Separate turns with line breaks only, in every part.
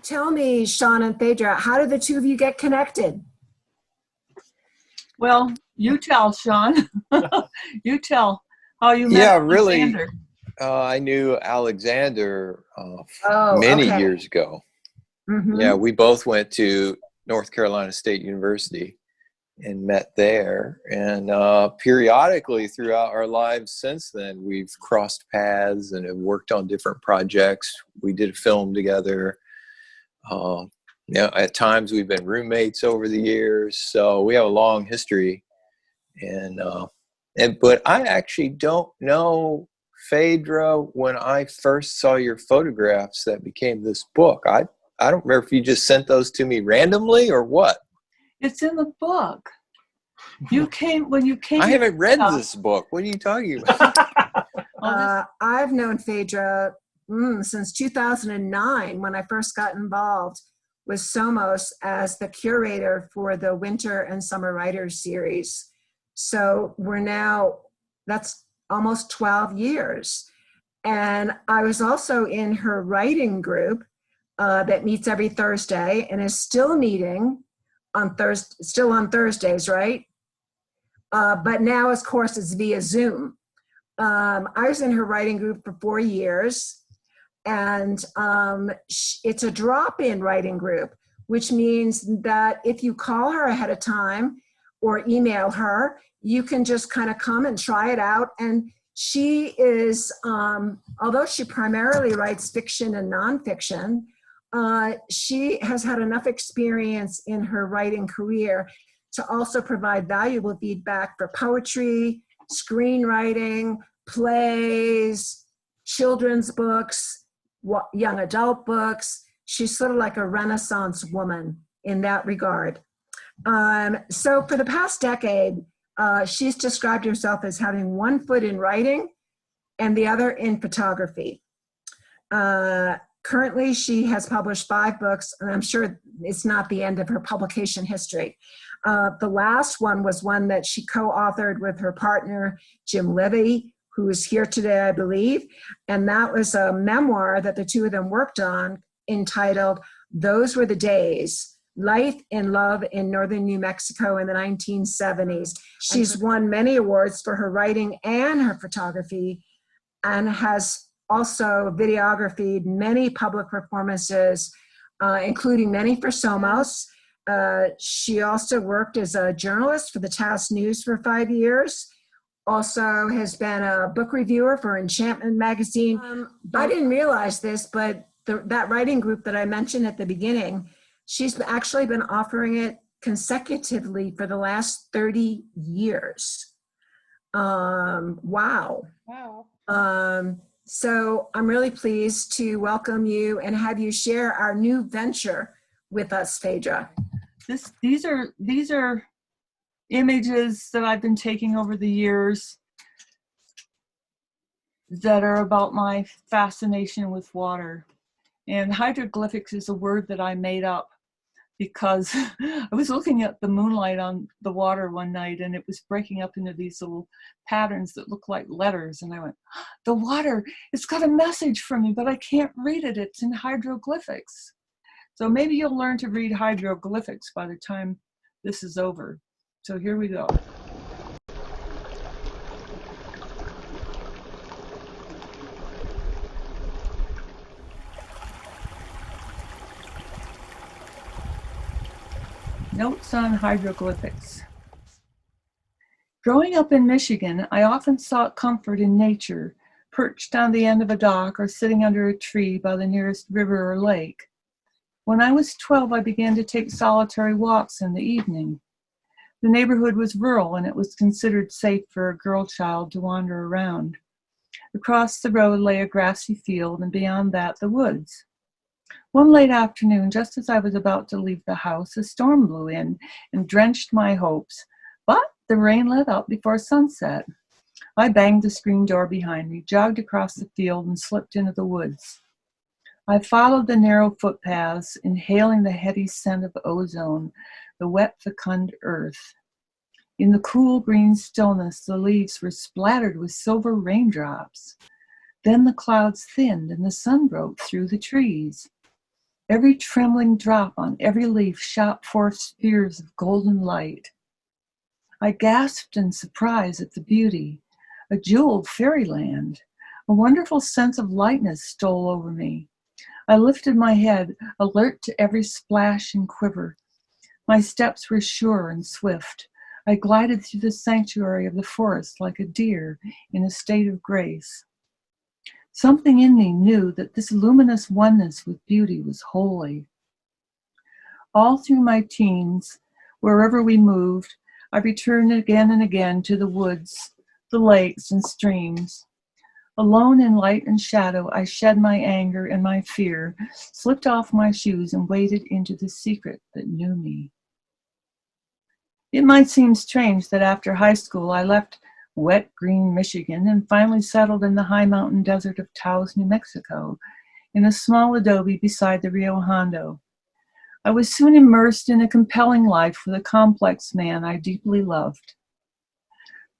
tell me, Shawn and Phaedra, how did the two of you get connected?
Well, you tell, Shawn. You tell how you met Alexander.
Really, I knew Alexander many years ago. Mm-hmm. Yeah, we both went to North Carolina State University and met there. And periodically throughout our lives since then, we've crossed paths and have worked on different projects. We did a film together. At times we've been roommates over the years. So we have a long history. But I actually don't know, Phaedra, when I first saw your photographs that became this book. I don't remember if you just sent those to me randomly or what. It's
in the book. When you came.
I haven't read this book. What are you talking about?
I've known Phaedra since 2009 when I first got involved with SOMOS as the curator for the Winter and Summer Writers series. So that's almost 12 years. And I was also in her writing group that meets every Thursday and is still meeting on Thursdays, right? But now, of course, it's via Zoom. I was in her writing group for 4 years, and it's a drop-in writing group, which means that if you call her ahead of time or email her, you can just kind of come and try it out. And she is, although she primarily writes fiction and nonfiction, she has had enough experience in her writing career to also provide valuable feedback for poetry, screenwriting, plays, children's books, young adult books. She's sort of like a Renaissance woman in that regard. So for the past decade, she's described herself as having one foot in writing and the other in photography. Currently, she has published 5 books, and I'm sure it's not the end of her publication history. The last one was one that she co-authored with her partner, Jim Levy, who is here today, I believe. And that was a memoir that the two of them worked on entitled, "Those Were the Days, Life and Love in Northern New Mexico in the 1970s. She's won many awards for her writing and her photography, and has also videographed many public performances, including many for SOMOS. She also worked as a journalist for the Tass News for 5 years. Also has been a book reviewer for Enchantment magazine. I didn't realize this, but that writing group that I mentioned at the beginning, she's actually been offering it consecutively for the last 30 years. Wow. So I'm really pleased to welcome you and have you share our new venture with us, Phaedra.
These are images that I've been taking over the years that are about my fascination with water. And hydroglyphics is a word that I made up because I was looking at the moonlight on the water one night, and it was breaking up into these little patterns that look like letters. And I went, the water, it's got a message for me, but I can't read it. It's in hydroglyphics. So maybe you'll learn to read hydroglyphics by the time this is over. So here we go. Notes on hydroglyphics. Growing up in Michigan, I often sought comfort in nature, perched on the end of a dock or sitting under a tree by the nearest river or lake. When I was 12, I began to take solitary walks in the evening. The neighborhood was rural, and it was considered safe for a girl child to wander around. Across the road lay a grassy field, and beyond that, the woods. One late afternoon, just as I was about to leave the house, a storm blew in and drenched my hopes, but the rain let up before sunset. I banged the screen door behind me, jogged across the field, and slipped into the woods. I followed the narrow footpaths, inhaling the heady scent of ozone, the wet, fecund earth. In the cool green stillness, the leaves were splattered with silver raindrops. Then the clouds thinned and the sun broke through the trees. Every trembling drop on every leaf shot forth spears of golden light. I gasped in surprise at the beauty, a jeweled fairyland. A wonderful sense of lightness stole over me. I lifted my head, alert to every splash and quiver. My steps were sure and swift. I glided through the sanctuary of the forest like a deer in a state of grace. Something in me knew that this luminous oneness with beauty was holy. All through my teens, wherever we moved, I returned again and again to the woods, the lakes and streams. Alone in light and shadow, I shed my anger and my fear, slipped off my shoes and waded into the secret that knew me. It might seem strange that after high school I left wet green Michigan and finally settled in the high mountain desert of Taos, New Mexico, in a small adobe beside the Rio Hondo. I was soon immersed in a compelling life with a complex man I deeply loved.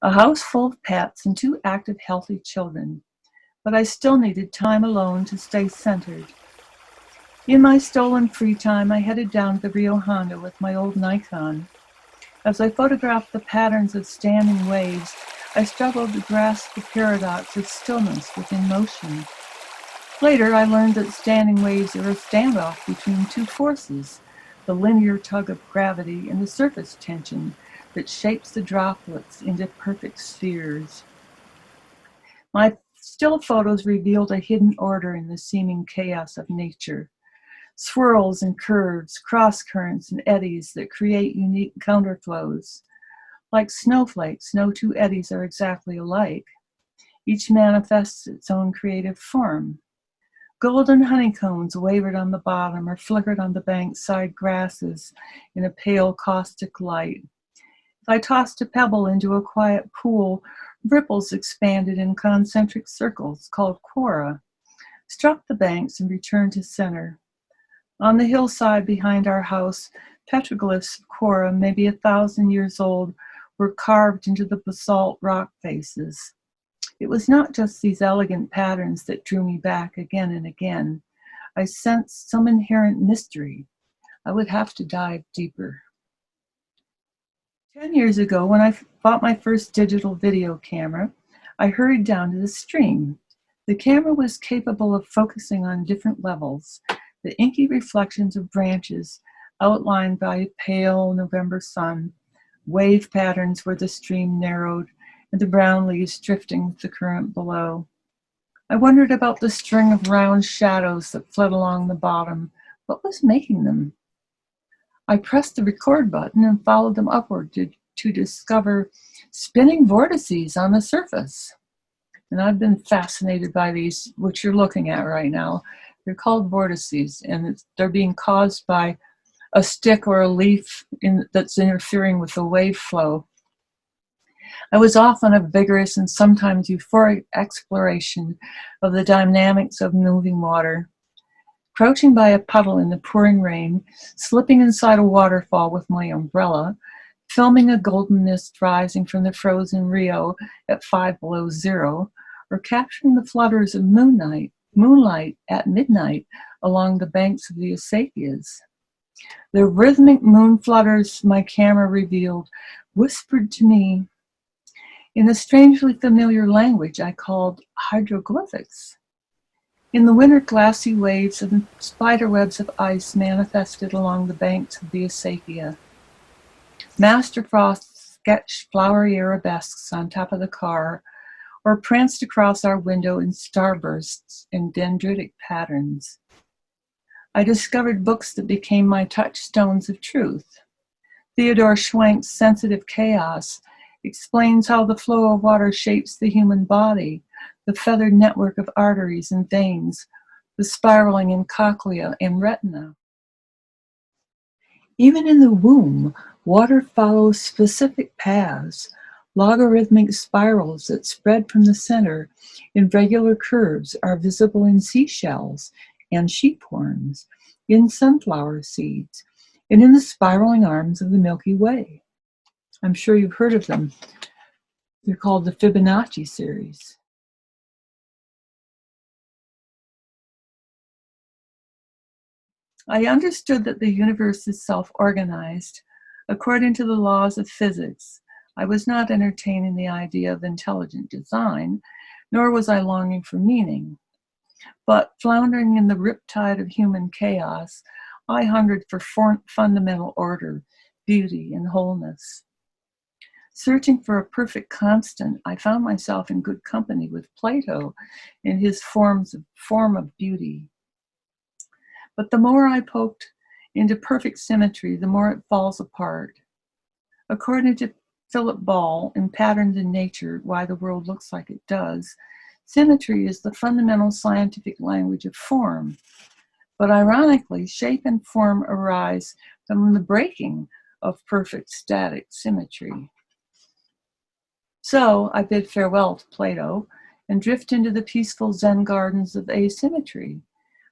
A house full of pets and 2 active, healthy children, but I still needed time alone to stay centered. In my stolen free time, I headed down to the Rio Hondo with my old Nikon. As I photographed the patterns of standing waves, I struggled to grasp the paradox of stillness within motion. Later, I learned that standing waves are a standoff between 2 forces, the linear tug of gravity and the surface tension that shapes the droplets into perfect spheres. My still photos revealed a hidden order in the seeming chaos of nature. Swirls and curves, cross currents and eddies that create unique counterflows. Like snowflakes, no 2 eddies are exactly alike. Each manifests its own creative form. Golden honeycombs wavered on the bottom or flickered on the bankside grasses in a pale caustic light. If I tossed a pebble into a quiet pool, ripples expanded in concentric circles called quora, struck the banks and returned to center. On the hillside behind our house, petroglyphs of quora, maybe 1,000 years old, were carved into the basalt rock faces. It was not just these elegant patterns that drew me back again and again. I sensed some inherent mystery. I would have to dive deeper. 10 years ago, when I bought my first digital video camera, I hurried down to the stream. The camera was capable of focusing on different levels, the inky reflections of branches outlined by a pale November sun, wave patterns where the stream narrowed, and the brown leaves drifting with the current below. I wondered about the string of round shadows that fled along the bottom. What was making them? I pressed the record button and followed them upward to discover spinning vortices on the surface. And I've been fascinated by these, which you're looking at right now. They're called vortices, and they're being caused by a stick or a leaf that's interfering with the wave flow. I was off on a vigorous and sometimes euphoric exploration of the dynamics of moving water. Crouching by a puddle in the pouring rain, slipping inside a waterfall with my umbrella, filming a golden mist rising from the frozen Rio at 5 below zero, or capturing the flutters of moonlight at midnight along the banks of the acequias. The rhythmic moon flutters my camera revealed whispered to me in a strangely familiar language I called hydroglyphics. In the winter, glassy waves and spiderwebs of ice manifested along the banks of the acequia. Master Frost sketched flowery arabesques on top of the car, or pranced across our window in starbursts and dendritic patterns. I discovered books that became my touchstones of truth. Theodore Schwenk's Sensitive Chaos explains how the flow of water shapes the human body, the feathered network of arteries and veins, the spiraling in cochlea and retina. Even in the womb, water follows specific paths, logarithmic spirals that spread from the center in regular curves are visible in seashells and sheep horns, in sunflower seeds, and in the spiraling arms of the Milky Way. I'm sure you've heard of them. They're called the Fibonacci series. I understood that the universe is self-organized according to the laws of physics. I was not entertaining the idea of intelligent design, nor was I longing for meaning. But floundering in the riptide of human chaos, I hungered for fundamental order, beauty, and wholeness. Searching for a perfect constant, I found myself in good company with Plato in his form of beauty. But the more I poked into perfect symmetry, the more it falls apart. According to Philip Ball in Patterns in Nature, Why the World Looks Like It Does, symmetry is the fundamental scientific language of form. But ironically, shape and form arise from the breaking of perfect static symmetry. So I bid farewell to Plato and drift into the peaceful Zen gardens of asymmetry,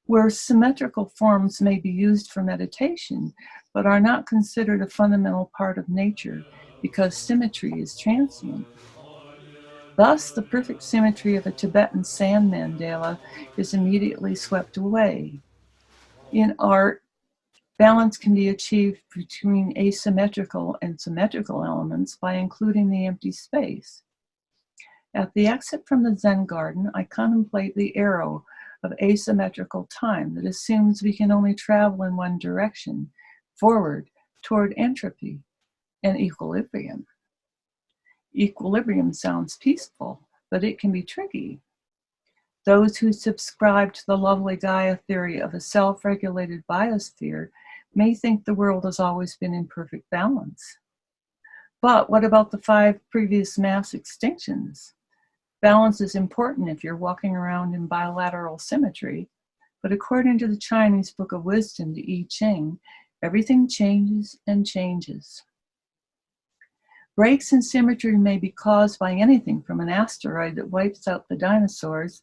where symmetrical forms may be used for meditation, but are not considered a fundamental part of nature because symmetry is transient. Thus, the perfect symmetry of a Tibetan sand mandala is immediately swept away. In art, balance can be achieved between asymmetrical and symmetrical elements by including the empty space. At the exit from the Zen garden, I contemplate the arrow of asymmetrical time that assumes we can only travel in one direction, forward, toward entropy and equilibrium. Equilibrium sounds peaceful, but it can be tricky. Those who subscribe to the lovely Gaia theory of a self-regulated biosphere may think the world has always been in perfect balance. But what about the 5 previous mass extinctions? Balance is important if you're walking around in bilateral symmetry, but according to the Chinese Book of Wisdom, the I Ching, everything changes and changes. Breaks in symmetry may be caused by anything from an asteroid that wipes out the dinosaurs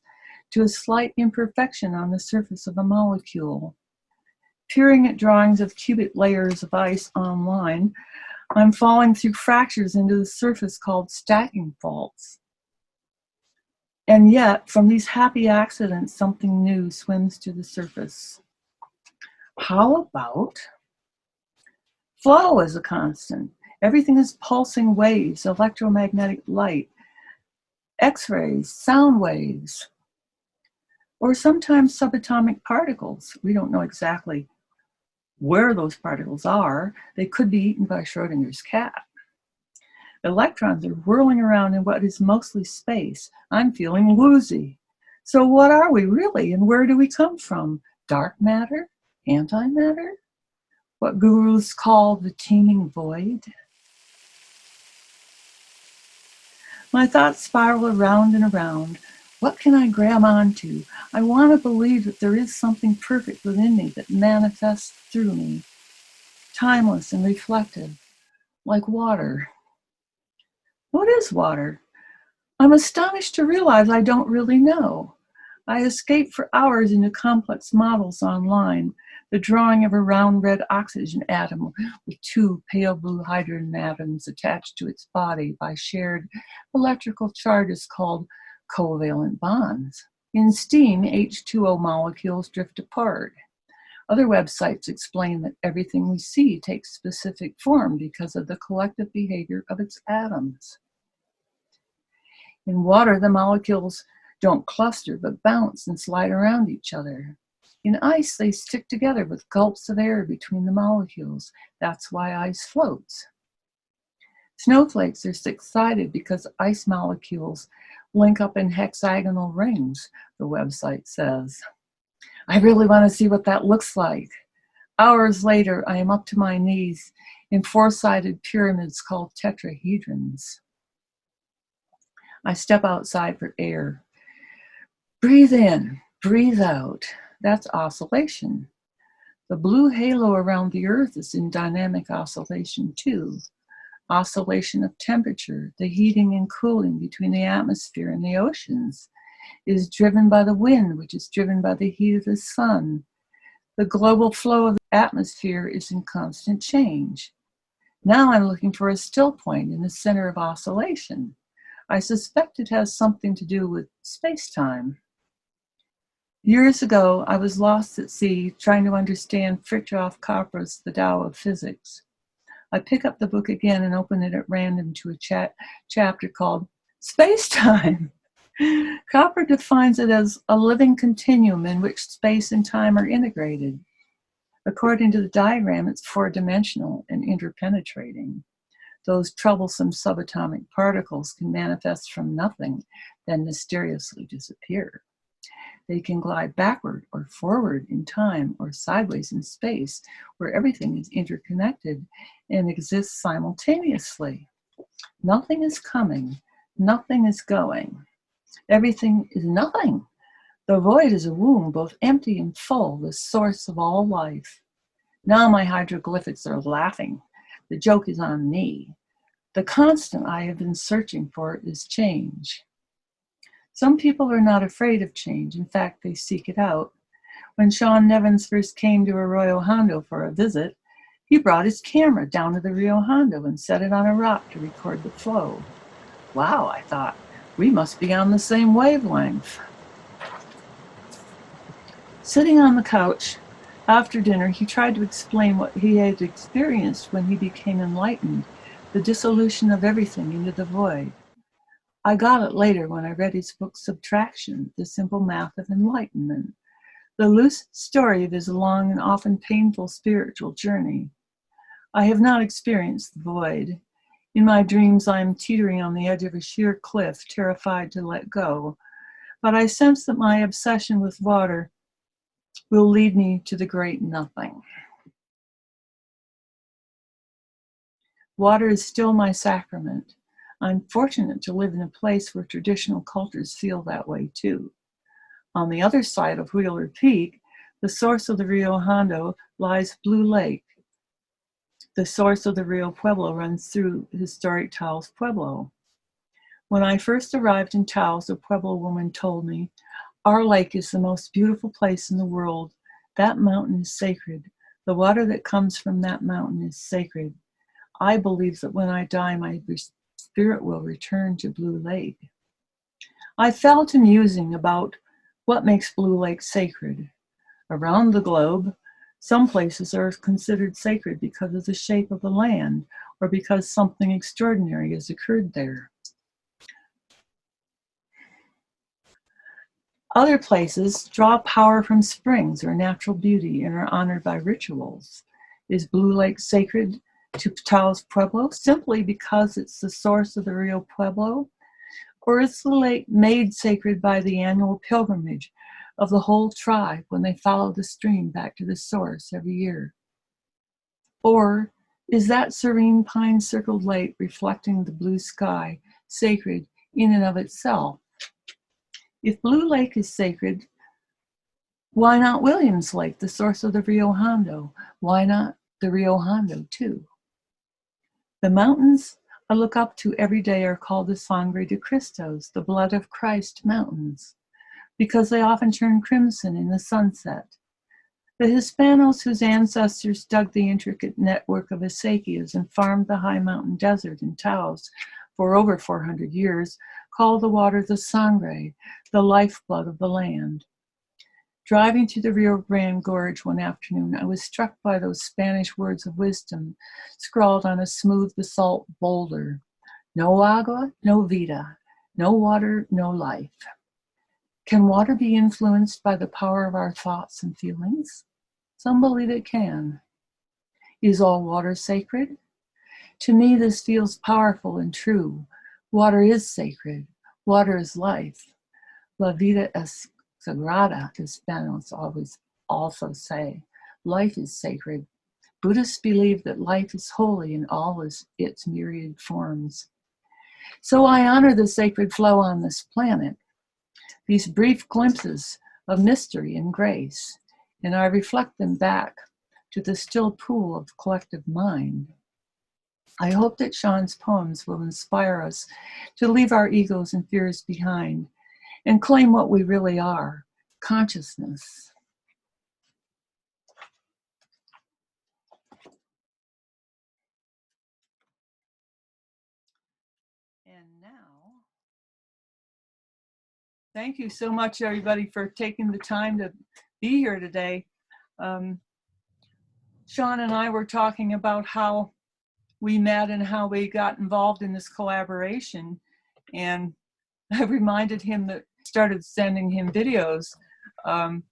to a slight imperfection on the surface of a molecule. Peering at drawings of cubic layers of ice online, I'm falling through fractures into the surface called stacking faults. And yet, from these happy accidents, something new swims to the surface. How about flow as a constant? Everything is pulsing waves, electromagnetic light, X-rays, sound waves, or sometimes subatomic particles. We don't know exactly where those particles are. They could be eaten by Schrodinger's cat. Electrons are whirling around in what is mostly space. I'm feeling woozy. So what are we really, and where do we come from? Dark matter? Antimatter? What gurus call the teeming void? My thoughts spiral around and around. What can I grab onto? I want to believe that there is something perfect within me that manifests through me, timeless and reflective, like water. What is water? I'm astonished to realize I don't really know. I escape for hours into complex models online, the drawing of a round red oxygen atom with 2 pale blue hydrogen atoms attached to its body by shared electrical charges called covalent bonds. In steam, H2O molecules drift apart. Other websites explain that everything we see takes specific form because of the collective behavior of its atoms. In water, the molecules don't cluster but bounce and slide around each other. In ice, they stick together with gulps of air between the molecules. That's why ice floats. Snowflakes are six-sided because ice molecules link up in hexagonal rings, the website says. I really want to see what that looks like. Hours later, I am up to my knees in 4-sided pyramids called tetrahedrons. I step outside for air. Breathe in, breathe out. That's oscillation. The blue halo around the Earth is in dynamic oscillation too. Oscillation of temperature, the heating and cooling between the atmosphere and the oceans, is driven by the wind, which is driven by the heat of the sun. The global flow of the atmosphere is in constant change. Now I'm looking for a still point in the center of oscillation. I suspect it has something to do with space-time. Years ago, I was lost at sea trying to understand Fritjof Capra's The Tao of Physics. I pick up the book again and open it at random to a chapter called Space-Time. Capra defines it as a living continuum in which space and time are integrated. According to the diagram, it's four-dimensional and interpenetrating. Those troublesome subatomic particles can manifest from nothing, then mysteriously disappear. They can glide backward or forward in time or sideways in space, where everything is interconnected and exists simultaneously. Nothing is coming, nothing is going. Everything is nothing. The void is a womb, both empty and full, the source of all life. Now my hydroglyphics are laughing. The joke is on me. The constant I have been searching for is change. Some people are not afraid of change. In fact, they seek it out. When Shawn Nevins first came to Rio Hondo for a visit, he brought his camera down to the Rio Hondo and set it on a rock to record the flow. Wow, I thought, we must be on the same wavelength. Sitting on the couch after dinner, he tried to explain what he had experienced when he became enlightened, the dissolution of everything into the void. I got it later when I read his book Subtraction, The Simple Math of Enlightenment, the loose story of his long and often painful spiritual journey. I have not experienced the void. In my dreams, I am teetering on the edge of a sheer cliff, terrified to let go. But I sense that my obsession with water will lead me to the great nothing. Water is still my sacrament. I'm fortunate to live in a place where traditional cultures feel that way too. On the other side of Wheeler Peak, the source of the Rio Hondo lies Blue Lake. The source of the Rio Pueblo runs through historic Taos Pueblo. When I first arrived in Taos, a Pueblo woman told me, "Our lake is the most beautiful place in the world. That mountain is sacred. The water that comes from that mountain is sacred. I believe that when I die, my spirit will return to Blue Lake." I fell to musing about what makes Blue Lake sacred. Around the globe, some places are considered sacred because of the shape of the land or because something extraordinary has occurred there. Other places draw power from springs or natural beauty and are honored by rituals. Is Blue Lake sacred to Taos Pueblo simply because it's the source of the Rio Pueblo? Or is the lake made sacred by the annual pilgrimage of the whole tribe when they follow the stream back to the source every year? Or is that serene pine-circled lake reflecting the blue sky sacred in and of itself? If Blue Lake is sacred, why not Williams Lake, the source of the Rio Hondo? Why not the Rio Hondo too? The mountains I look up to every day are called the Sangre de Cristos, the blood of Christ mountains, because they often turn crimson in the sunset. The Hispanos whose ancestors dug the intricate network of acequias and farmed the high mountain desert in Taos for over 400 years call the water the sangre, the lifeblood of the land. Driving through the Rio Grande Gorge one afternoon, I was struck by those Spanish words of wisdom scrawled on a smooth basalt boulder. No agua, no vida. No water, no life. Can water be influenced by the power of our thoughts and feelings? Some believe it can. Is all water sacred? To me, this feels powerful and true. Water is sacred. Water is life. La vida es sagrada, Hispanos always also say. Life is sacred. Buddhists believe that life is holy in all its myriad forms. So I honor the sacred flow on this planet, these brief glimpses of mystery and grace, and I reflect them back to the still pool of collective mind. I hope that Shawn's poems will inspire us to leave our egos and fears behind and claim what we really are, consciousness. And now, Thank you so much, everybody, for taking the time to be here today. Shawn and I were talking about how we met and how we got involved in this collaboration. And I reminded him that I started sending him videos and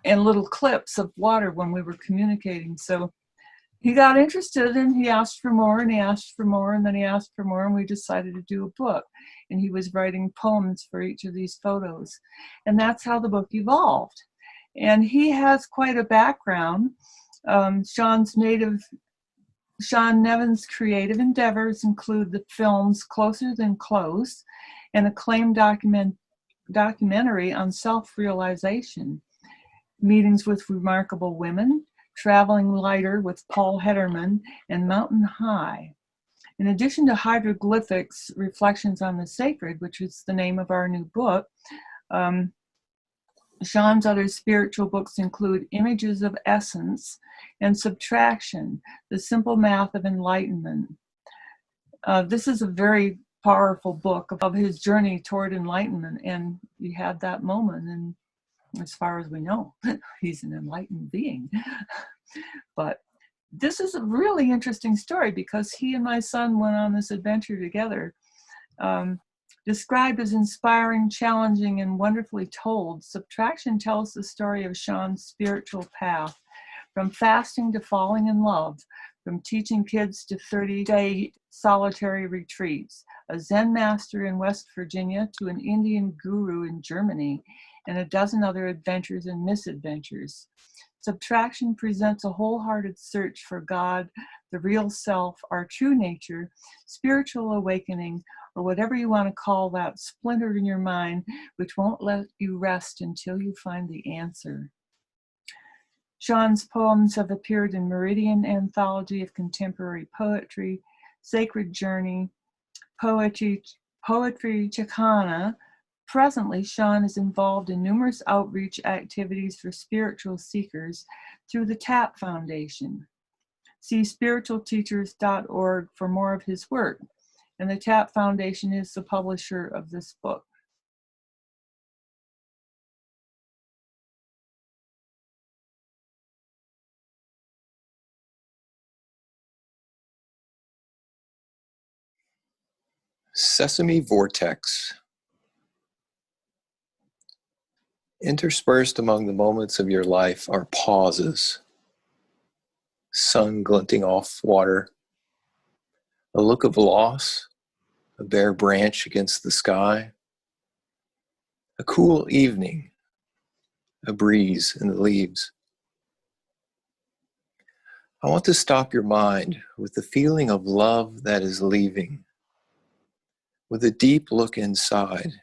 little clips of water when we were communicating. So he got interested and he asked for more and he asked for more and then he asked for more, and we decided to do a book. And he was writing poems for each of these photos. And that's how the book evolved. And he has quite a background. Shawn Nevins' creative endeavors include the films Closer Than Close, an acclaimed documentary on self-realization, Meetings with Remarkable Women, Traveling Lighter with Paul Hederman, and Mountain High. In addition to Hydroglyphics, Reflections on the Sacred, which is the name of our new book, Shawn's other spiritual books include Images of Essence and Subtraction, The Simple Math of Enlightenment. This is a very powerful book of his journey toward enlightenment, and he had that moment, and as far as we know, he's an enlightened being. But this is a really interesting story because he and my son went on this adventure together. Described as inspiring, challenging, and wonderfully told, Subtraction tells the story of Shawn's spiritual path, from fasting to falling in love, from teaching kids to 30-day solitary retreats, a Zen master in West Virginia to an Indian guru in Germany, and a dozen other adventures and misadventures. Subtraction presents a wholehearted search for God, the real self, our true nature, spiritual awakening, or whatever you want to call that splinter in your mind, which won't let you rest until you find the answer. Shawn's poems have appeared in Meridian Anthology of Contemporary Poetry, Sacred Journey, Poetry Chicana. Presently, Shawn is involved in numerous outreach activities for spiritual seekers through the TAP Foundation. See spiritualteachers.org for more of his work, and the TAP Foundation is the publisher of this book.
Sesame Vortex. Interspersed among the moments of your life are pauses. Sun glinting off water, a look of loss, a bare branch against the sky, a cool evening, a breeze in the leaves. I want to stop your mind with the feeling of love that is leaving, with a deep look inside,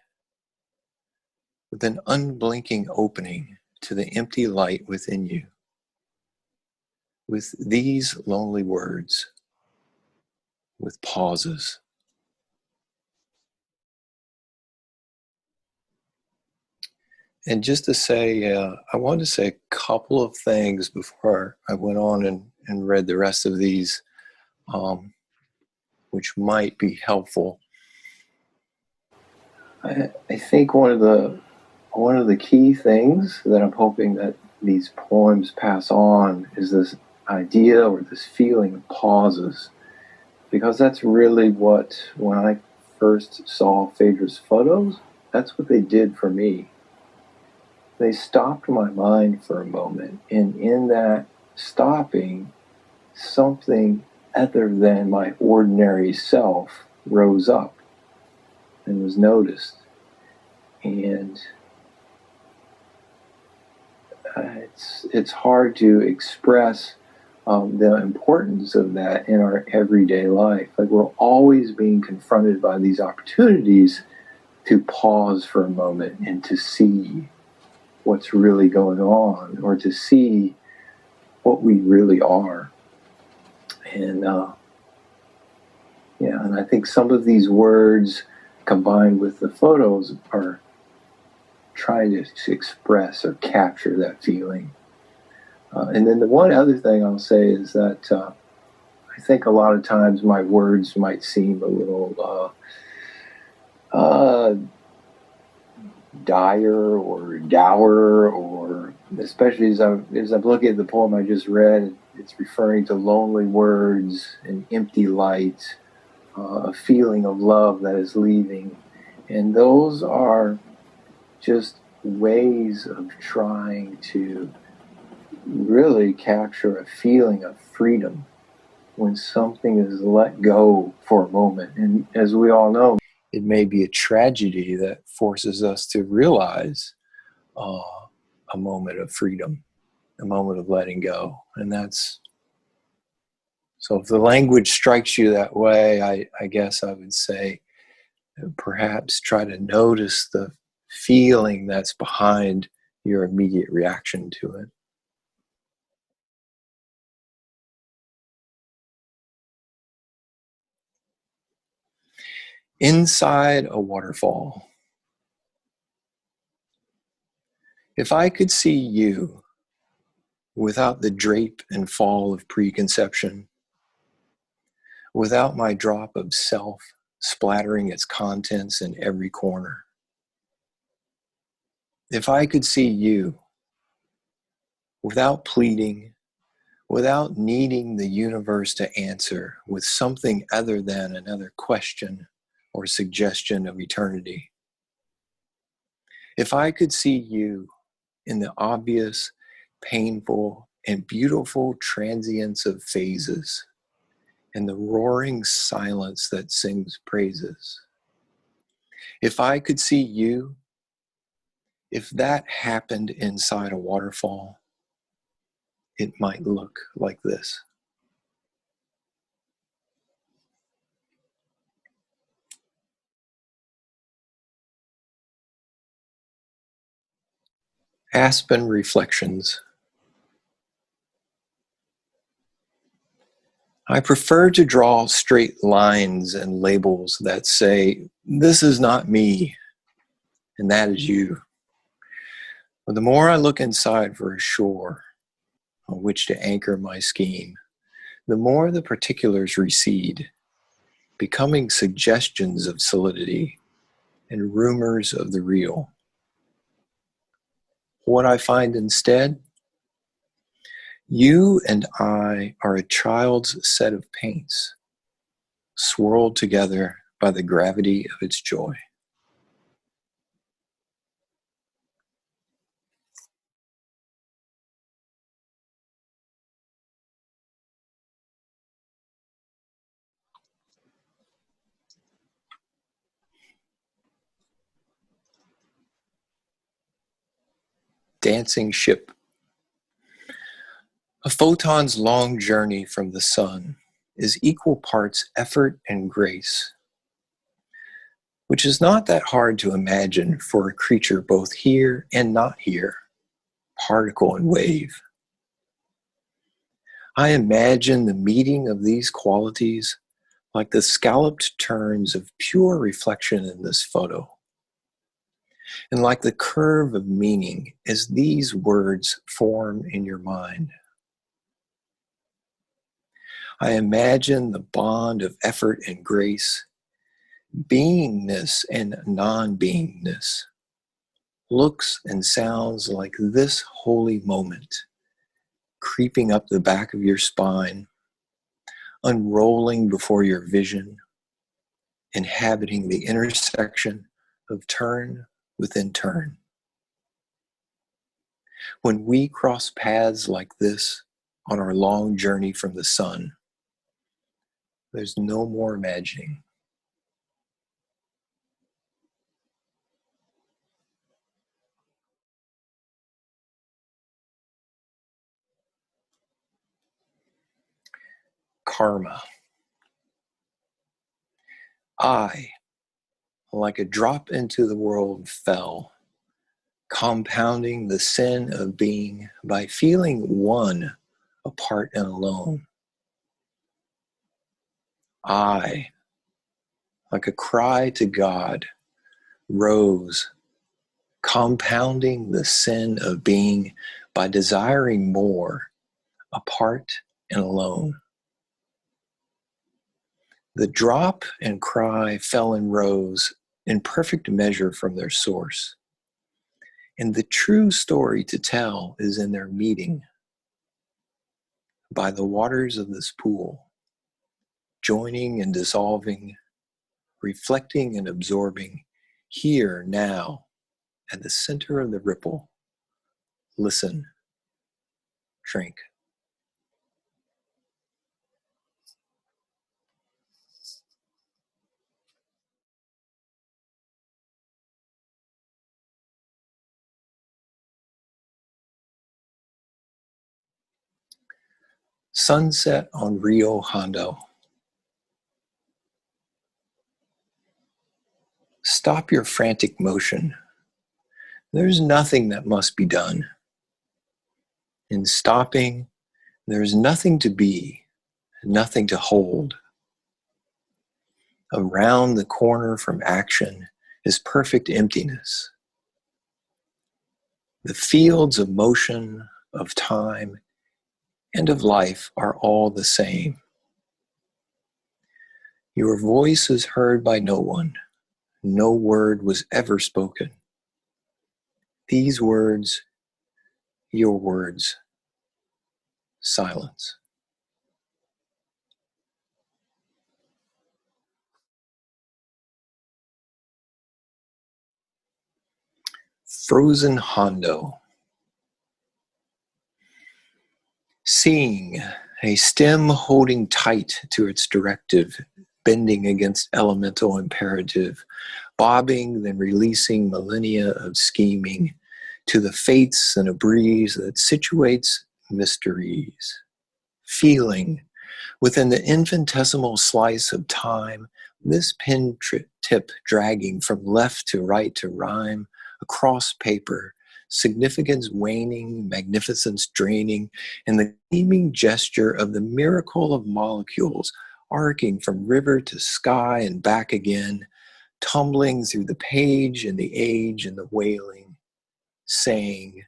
with an unblinking opening to the empty light within you, with these lonely words, with pauses. And just to say, I wanted to say a couple of things before I went on and read the rest of these, which might be helpful. I think one of the key things that I'm hoping that these poems pass on is this idea or this feeling of pauses, because that's really what, when I first saw Phaedra's photos, that's what they did for me. They stopped my mind for a moment, and in that stopping, something other than my ordinary self rose up and was noticed. And it's hard to express the importance of that in our everyday life. Like, we're always being confronted by these opportunities to pause for a moment and to see what's really going on, or to see what we really are. And and I think some of these words combined with the photos are trying to express or capture that feeling. And then the one other thing I'll say is that I think a lot of times my words might seem a little dire or dour, or especially as I'm looking at the poem I just read, it's referring to lonely words and empty light, a feeling of love that is leaving. And those are just ways of trying to really capture a feeling of freedom when something is let go for a moment. And as we all know, it may be a tragedy that forces us to realize a moment of freedom, a moment of letting go. And that's, so if the language strikes you that way, I guess I would say perhaps try to notice the feeling that's behind your immediate reaction to it. Inside a waterfall. If I could see you without the drape and fall of preconception, without my drop of self splattering its contents in every corner, if I could see you without pleading, without needing the universe to answer with something other than another question or suggestion of eternity, if I could see you in the obvious, painful, and beautiful transience of phases, and the roaring silence that sings praises, if I could see you, if that happened inside a waterfall, it might look like this. Aspen Reflections. I prefer to draw straight lines and labels that say, this is not me, and that is you. But the more I look inside for a shore on which to anchor my scheme, the more the particulars recede, becoming suggestions of solidity and rumors of the real. What I find instead? You and I are a child's set of paints, swirled together by the gravity of its joy. Dancing ship. A photon's long journey from the sun is equal parts effort and grace, which is not that hard to imagine for a creature both here and not here, particle and wave. I imagine the meeting of these qualities like the scalloped turns of pure reflection in this photo, and like the curve of meaning as these words form in your mind. I imagine the bond of effort and grace, beingness and non-beingness, looks and sounds like this holy moment, creeping up the back of your spine, unrolling before your vision, inhabiting the intersection of turn within turn. When we cross paths like this on our long journey from the sun, there's no more imagining. Karma. I, like a drop into the world, fell, compounding the sin of being by feeling one apart and alone. I, like a cry to God, rose, compounding the sin of being by desiring more, apart and alone. The drop and cry fell and rose in perfect measure from their source, And the true story to tell is in their meeting by the waters of this pool, joining and dissolving, reflecting and absorbing, here, now, at the center of the ripple. Listen, drink. Sunset on Rio Hondo. Stop your frantic motion. There's nothing that must be done. In stopping, there's nothing to be, nothing to hold. Around the corner from action is perfect emptiness. The fields of motion, of time, and of life are all the same. Your voice is heard by no one. No word was ever spoken. These words, your words, silence. Frozen Hondo. Seeing a stem holding tight to its directive, bending against elemental imperative, bobbing, then releasing millennia of scheming to the fates and a breeze that situates mysteries. Feeling within the infinitesimal slice of time, this pen tip dragging from left to right to rhyme across paper, significance waning, magnificence draining, and the gleaming gesture of the miracle of molecules arcing from river to sky and back again, tumbling through the page and the age and the wailing, saying,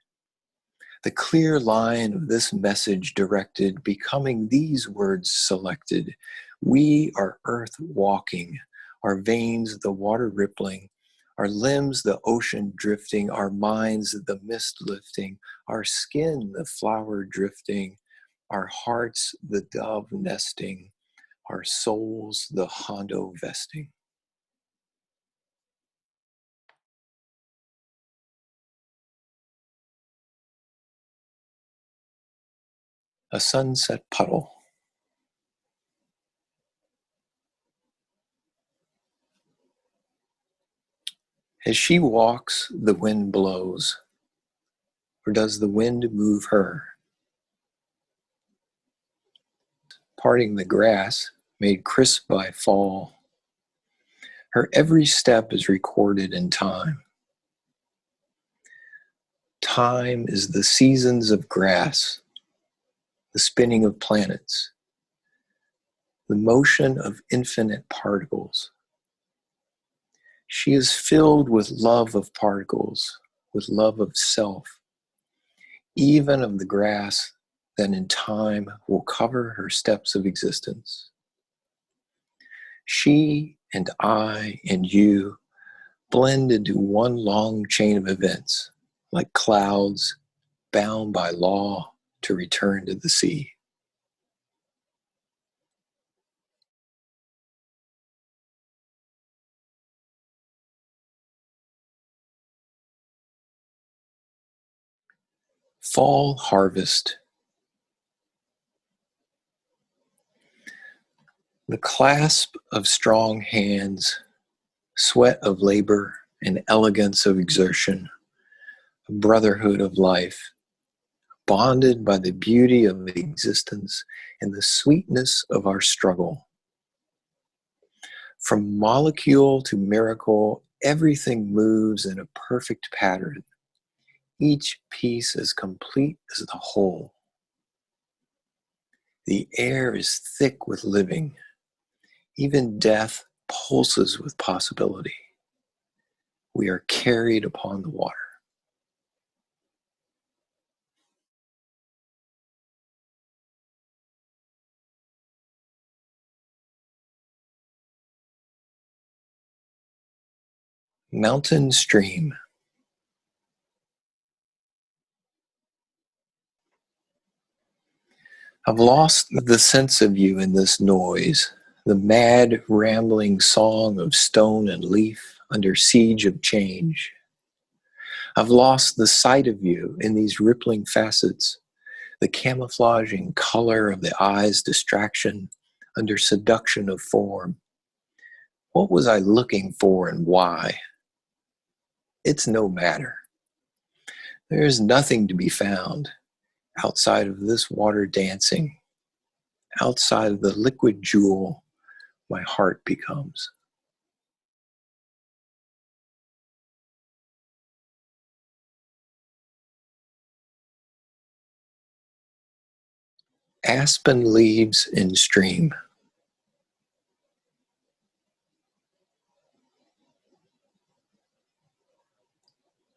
the clear line of this message directed, becoming these words selected. We are earth walking, our veins the water rippling, our limbs the ocean drifting, our minds the mist lifting, our skin the flower drifting, our hearts the dove nesting, our souls the Hondo vesting. A sunset puddle. As she walks, the wind blows. Or does the wind move her? Parting the grass, made crisp by fall. Her every step is recorded in time. Time is the seasons of grass, the spinning of planets, the motion of infinite particles. She is filled with love of particles, with love of self, even of the grass that in time will cover her steps of existence. She and I and you blend into one long chain of events, like clouds bound by law to return to the sea. Fall harvest. The clasp of strong hands, sweat of labor, and elegance of exertion, a brotherhood of life, bonded by the beauty of existence and the sweetness of our struggle. From molecule to miracle, everything moves in a perfect pattern, each piece as complete as the whole. The air is thick with living. Even death pulses with possibility. We are carried upon the water. Mountain stream. I've lost the sense of you in this noise, the mad, rambling song of stone and leaf under siege of change. I've lost the sight of you in these rippling facets, the camouflaging color of the eye's distraction under seduction of form. What was I looking for and why? It's no matter. There is nothing to be found outside of this water dancing, outside of the liquid jewel my heart becomes. Aspen leaves in stream.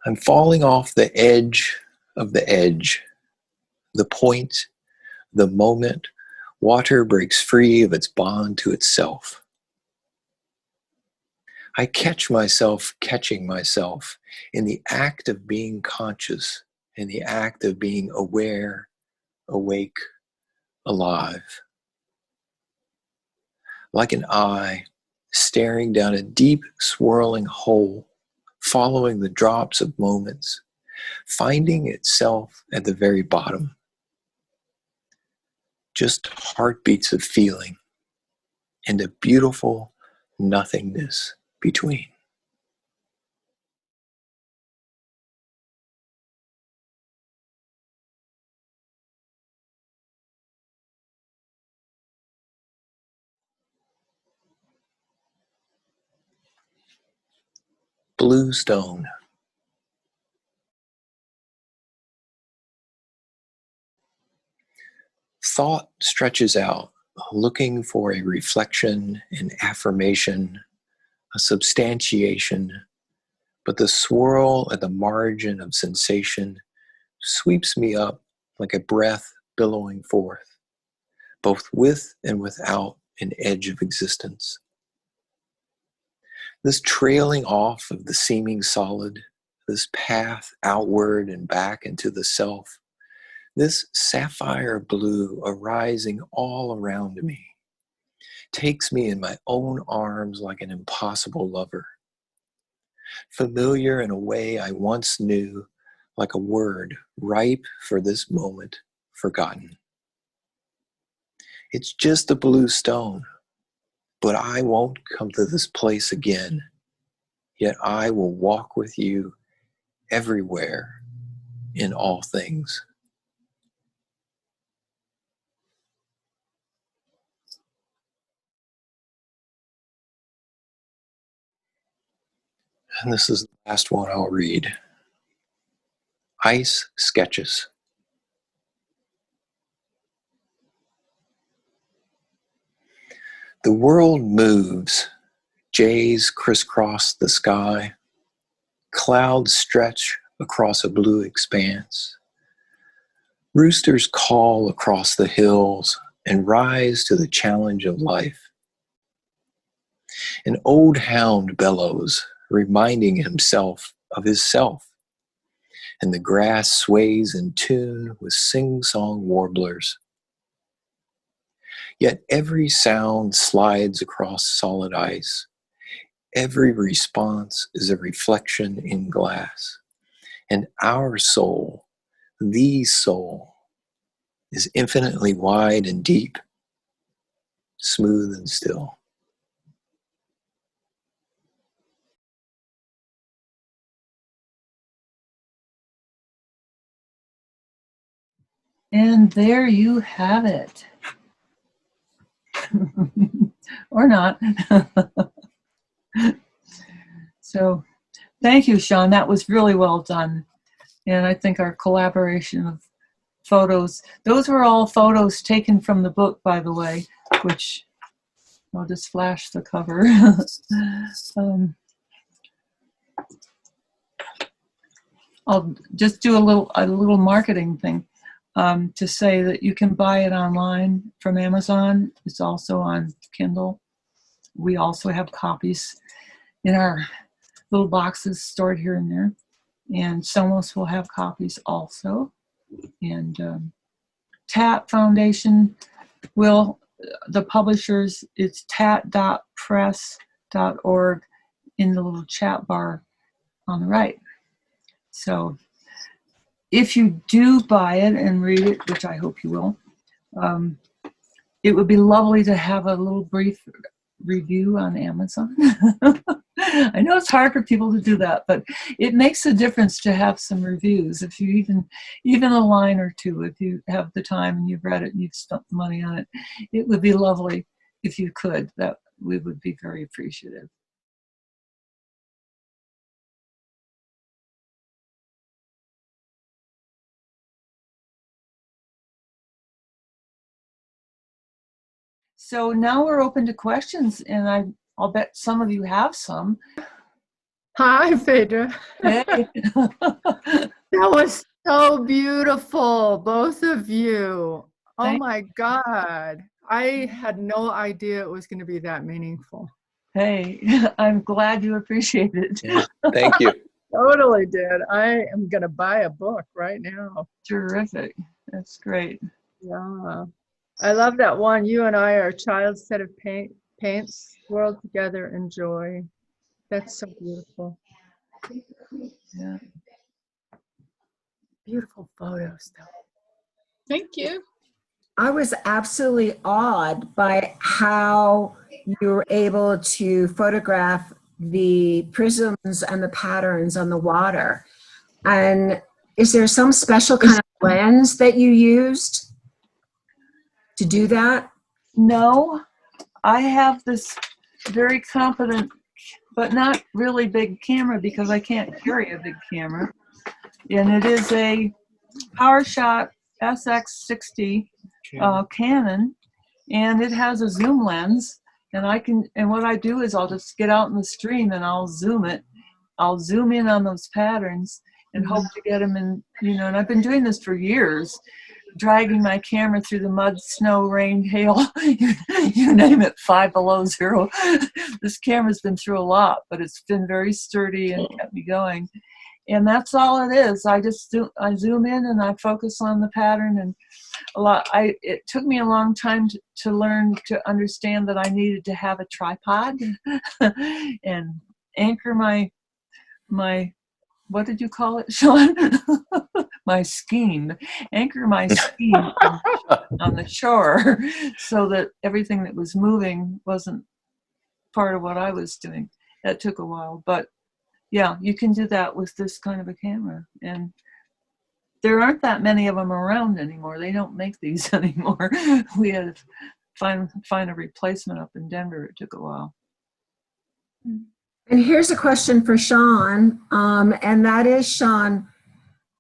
I'm falling off the edge of the edge, the point, the moment water breaks free of its bond to itself. I catch myself catching myself in the act of being conscious, in the act of being aware, awake, alive. Like an eye staring down a deep swirling hole, following the drops of moments, finding itself at the very bottom. Just heartbeats of feeling and a beautiful nothingness between. Blue stone. Thought stretches out, looking for a reflection, an affirmation, a substantiation, but the swirl at the margin of sensation sweeps me up like a breath billowing forth, both with and without an edge of existence. This trailing off of the seeming solid, this path outward and back into the self, this sapphire blue arising all around me, takes me in my own arms like an impossible lover. Familiar in a way I once knew, like a word ripe for this moment, forgotten. It's just a blue stone, but I won't come to this place again, yet I will walk with you everywhere in all things. And this is the last one I'll read. Ice Sketches. The world moves. Jays crisscross the sky. Clouds stretch across a blue expanse. Roosters call across the hills and rise to the challenge of life. An old hound bellows, reminding himself of his self, and the grass sways in tune with sing-song warblers. Yet every sound slides across solid ice. Every response is a reflection in glass. And our soul, the soul, is infinitely wide and deep, smooth and still.
And there you have it. Or not. So thank you, Shawn. That was really well done. And I think our collaboration of photos, those were all photos taken from the book, by the way, which I'll just flash the cover. I'll just do a little marketing thing to say that you can buy it online from Amazon. It's also on Kindle. We also have copies in our little boxes stored here and there. And SOMOS will have copies also. And TAT Foundation will, the publishers, it's tat.press.org in the little chat bar on the right. So if you do buy it and read it, which I hope you will, it would be lovely to have a little brief review on Amazon. I know it's hard for people to do that, but it makes a difference to have some reviews. If you even a line or two, if you have the time and you've read it and you've spent the money on it, it would be lovely if you could. That we would be very appreciative. So now we're open to questions, and I'll bet some of you have some.
Hi, Phaedra.
Hey.
That was so beautiful, both of you. Oh my God. I had no idea it was going to be that meaningful.
Hey, I'm glad you appreciate it.
Yeah, thank you.
Totally did. I am going to buy a book right now.
Terrific. That's great.
Yeah. I love that one. You and I are a child's set of paints, world together in joy. That's so beautiful.
Yeah.
Beautiful photos, though. Thank you.
I was absolutely awed by how you were able to photograph the prisms and the patterns on the water. And is there some special kind of lens that you used to do that?
No, I have this very competent, but not really big camera because I can't carry a big camera. And it is a PowerShot SX60 Canon, and it has a zoom lens. And what I do is I'll just get out in the stream and I'll zoom it. I'll zoom in on those patterns and hope to get them in, and I've been doing this for years, dragging my camera through the mud, snow, rain, hail, you name it, 5 below zero. This camera's been through a lot, but it's been very sturdy and kept me going. And that's all it is. I zoom in and I focus on the pattern, and it took me a long time to learn to understand that I needed to have a tripod and anchor my what did you call it, Shawn? My scheme. Anchor my scheme on the shore so that everything that was moving wasn't part of what I was doing. That took a while, but yeah, you can do that with this kind of a camera. And there aren't that many of them around anymore. They don't make these anymore. We had to find a replacement up in Denver. It took a while.
And here's a question for Shawn, and that is, Shawn,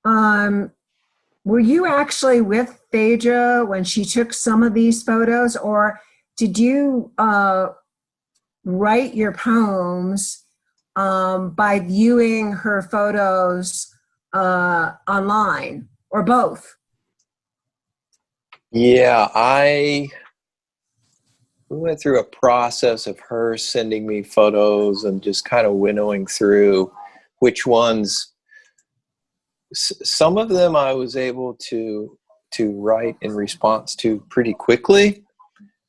were you actually with Phaedra when she took some of these photos, or did you write your poems by viewing her photos online, or both?
Yeah, we went through a process of her sending me photos and just kind of winnowing through which ones. Some of them I was able to write in response to pretty quickly.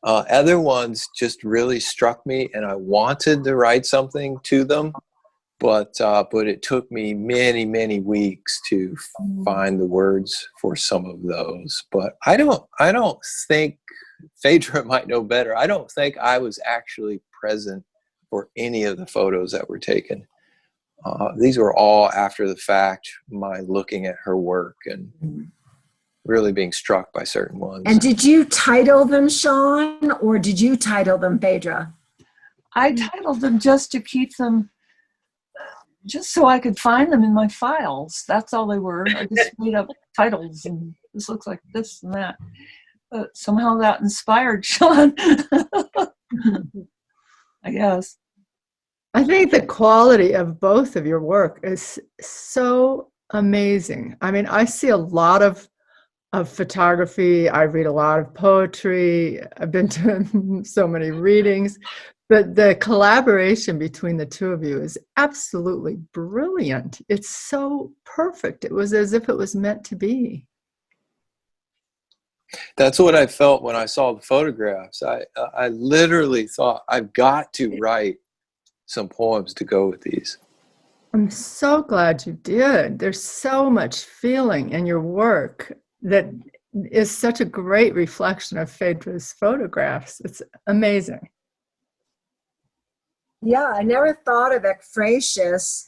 Other ones just really struck me, and I wanted to write something to them, but it took me many weeks to find the words for some of those. But I don't think, Phaedra might know better, I don't think I was actually present for any of the photos that were taken. These were all after the fact, my looking at her work and really being struck by certain ones.
And did you title them, Shawn, or did you title them, Phaedra?
I titled them just to keep them, just so I could find them in my files. That's all they were. I just made up titles, and this looks like this and that. But somehow that inspired Shawn, I guess.
I think the quality of both of your work is so amazing. I mean, I see a lot of photography. I read a lot of poetry. I've been to so many readings. But the collaboration between the two of you is absolutely brilliant. It's so perfect. It was as if it was meant to be.
That's what I felt when I saw the photographs. I literally thought, I've got to write some poems to go with these.
I'm so glad you did. There's so much feeling in your work that is such a great reflection of Phaedra's photographs. It's amazing.
Yeah, I never thought of ekphrasis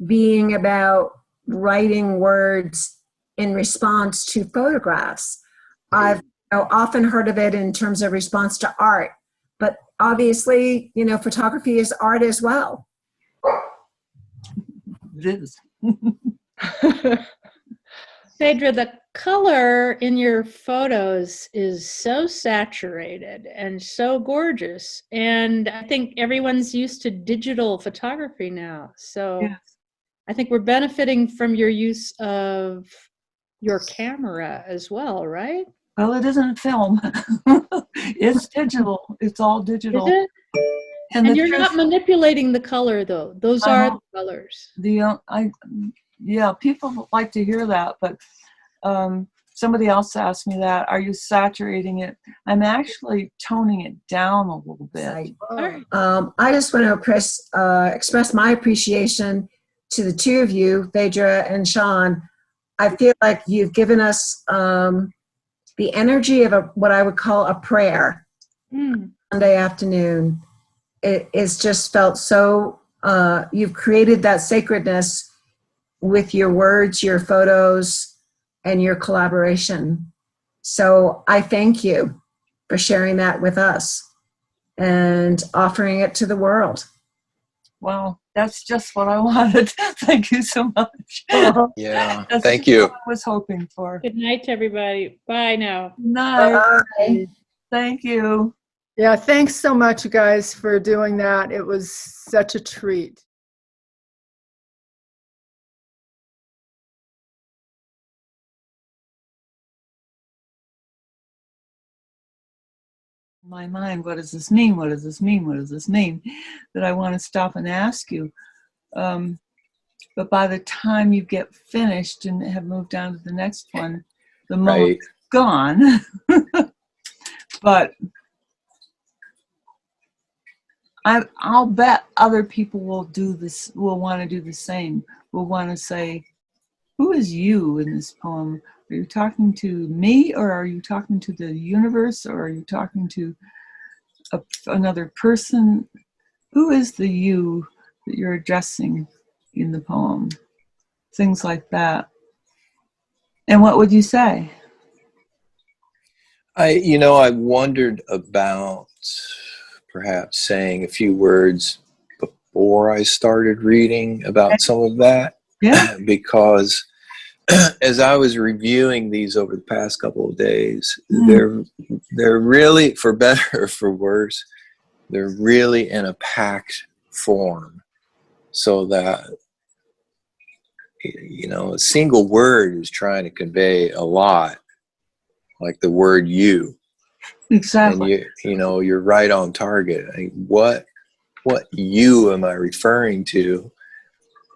being about writing words in response to photographs. I've often heard of it in terms of response to art, but obviously, photography is art as well.
It is.
Phaedra, the color in your photos is so saturated and so gorgeous. And I think everyone's used to digital photography now. So
Yes.
I think we're benefiting from your use of your camera as well, right?
Well, it isn't film. It's digital. It's all digital.
Is it? And you're not manipulating the color, though. Those are the colors.
Yeah, people like to hear that, but somebody else asked me that. Are you saturating it? I'm actually toning it down a little bit.
I just want to express my appreciation to the two of you, Phaedra and Shawn. I feel like you've given us the energy of what I would call a prayer Sunday afternoon. It is just felt so, you've created that sacredness with your words, your photos, and your collaboration. So I thank you for sharing that with us and offering it to the world.
Wow, that's just what I wanted. Thank you so much.
Yeah,
That's
thank you.
what I was hoping for.
Good night, everybody. Bye now.
Good night.
Bye.
Thank you.
Yeah, thanks so much, you guys, for doing that. It was such a treat.
In my mind, what does this mean? What does this mean? What does this mean? That I want to stop and ask you. But by the time you get finished and have moved on to the next one, the moment's gone. But I'll bet other people will do this, will want to do the same, will want to say, who is you in this poem? Are you talking to me, or are you talking to the universe, or are you talking to another person? Who is the you that you're addressing in the poem? Things like that. And what would you say?
I wondered about perhaps saying a few words before I started reading about some of that.
Yeah.
Because as I was reviewing these over the past couple of days, they're really, for better or for worse, they're really in a packed form, so that a single word is trying to convey a lot, like the word you.
Exactly.
And you're right on target. What you am I referring to?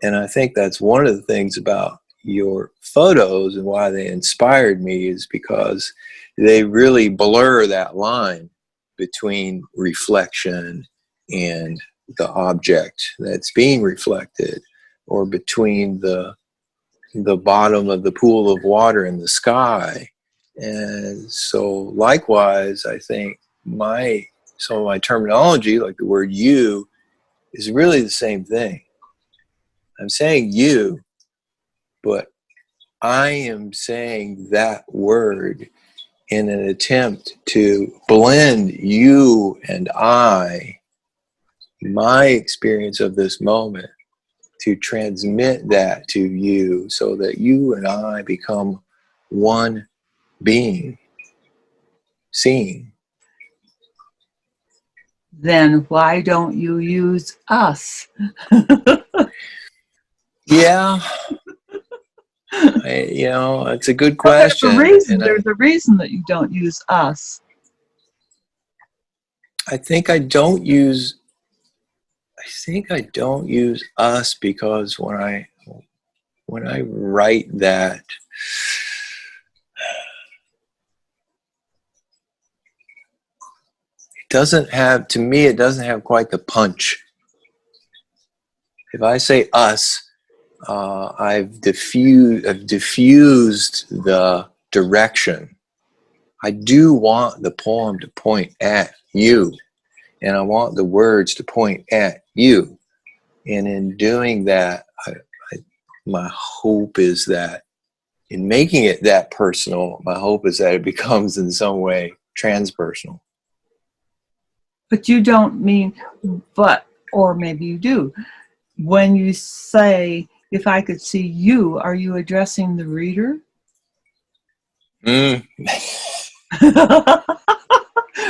And I think that's one of the things about your photos and why they inspired me, is because they really blur that line between reflection and the object that's being reflected, or between the bottom of the pool of water and the sky. And so likewise, I think some of my terminology, like the word you, is really the same thing. I'm saying you, but I am saying that word in an attempt to blend you and my experience of this moment, to transmit that to you, so that you and I become one being, seeing.
Then why don't you use us?
Yeah. It's a good question.
There's a reason that you don't use us.
I think I don't use us because when I write that, doesn't have, to me, it doesn't have quite the punch. If I say us, I've diffused the direction. I do want the poem to point at you, and I want the words to point at you. And in doing that, my hope is that in making it that personal, my hope is that it becomes in some way transpersonal.
But you don't mean but, or maybe you do. When you say, if I could see you, are you addressing the reader?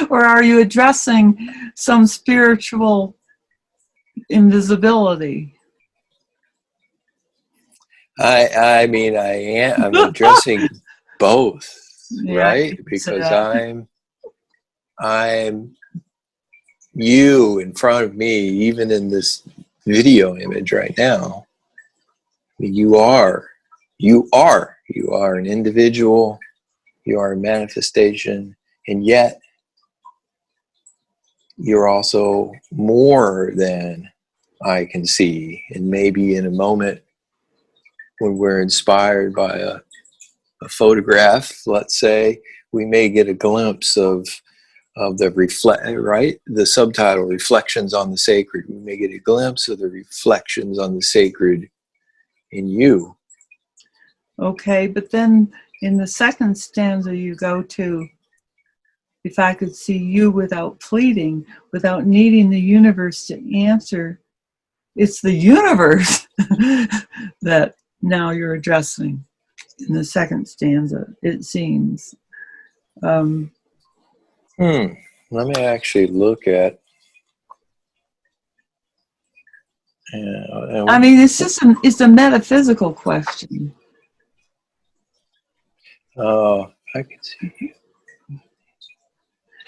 Or are you addressing some spiritual invisibility?
I mean, I'm addressing both,
Yeah,
right? Because I'm you in front of me, even in this video image right now. You are an individual, you are a manifestation, and yet you're also more than I can see. And maybe in a moment when we're inspired by a photograph, let's say, we may get a glimpse of the subtitle, Reflections on the Sacred. We may get a glimpse of the reflections on the sacred in you.
Okay, but then in the second stanza you go to, if I could see you without pleading, without needing the universe to answer. It's the universe that now you're addressing in the second stanza, it seems.
Let me actually look at.
I mean, it's just it's a metaphysical question.
I can see you.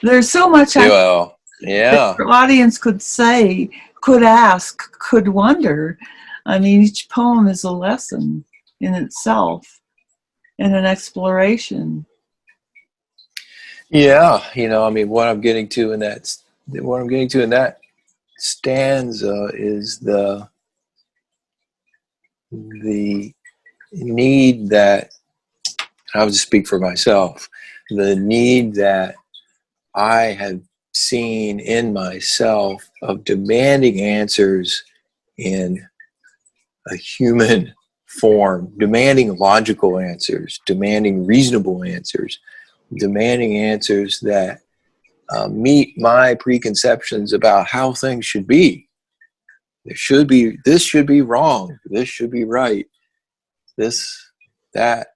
There's so much
yeah.
the audience could say, could ask, could wonder. I mean, each poem is a lesson in itself and an exploration.
Yeah, I mean, what I'm getting to in that stanza is the need that, I'll just speak for myself, the need that I have seen in myself of demanding answers in a human form, demanding logical answers, demanding reasonable answers, demanding answers that meet my preconceptions about how things should be. This should be wrong. This should be right. That, the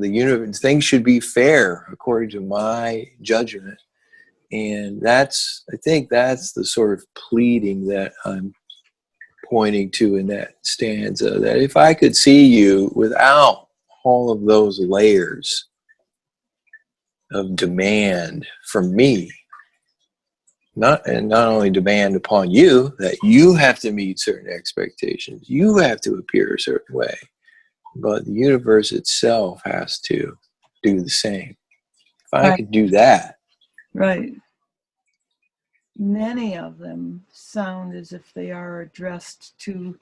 universe, things should be fair according to my judgment. And I think that's the sort of pleading that I'm pointing to in that stanza, that if I could see you without all of those layers of demand from me, not only demand upon you that you have to meet certain expectations, you have to appear a certain way, but the universe itself has to do the same. If I could do that.
Right. Many of them sound as if they are addressed to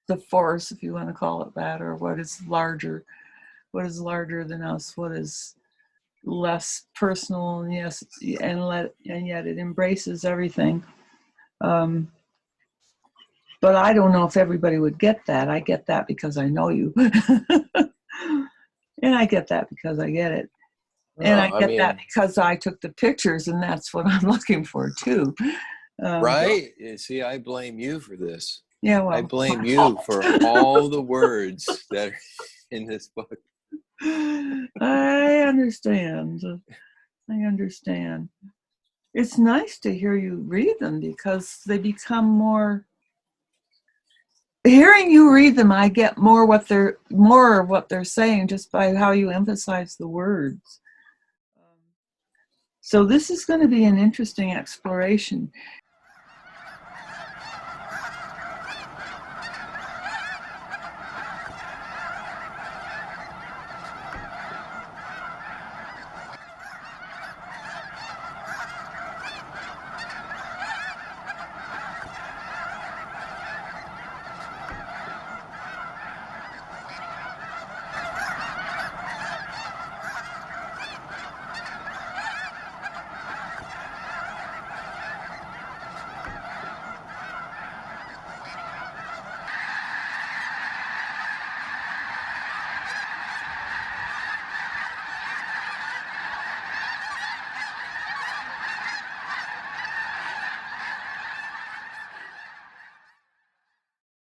the force, if you want to call it that, or what is larger than us, what is less personal, and yet it embraces everything. But I don't know if everybody would get that. I get that because I know you. And I get that because I get it. And I get that because I took the pictures, and that's what I'm looking for too.
Right? See, I blame you for this.
Yeah, well,
I blame you for all the words that are in this book.
I understand. It's nice to hear you read them because they become more. Hearing you read them, I get more of what they're saying just by how you emphasize the words. So this is going to be an interesting exploration.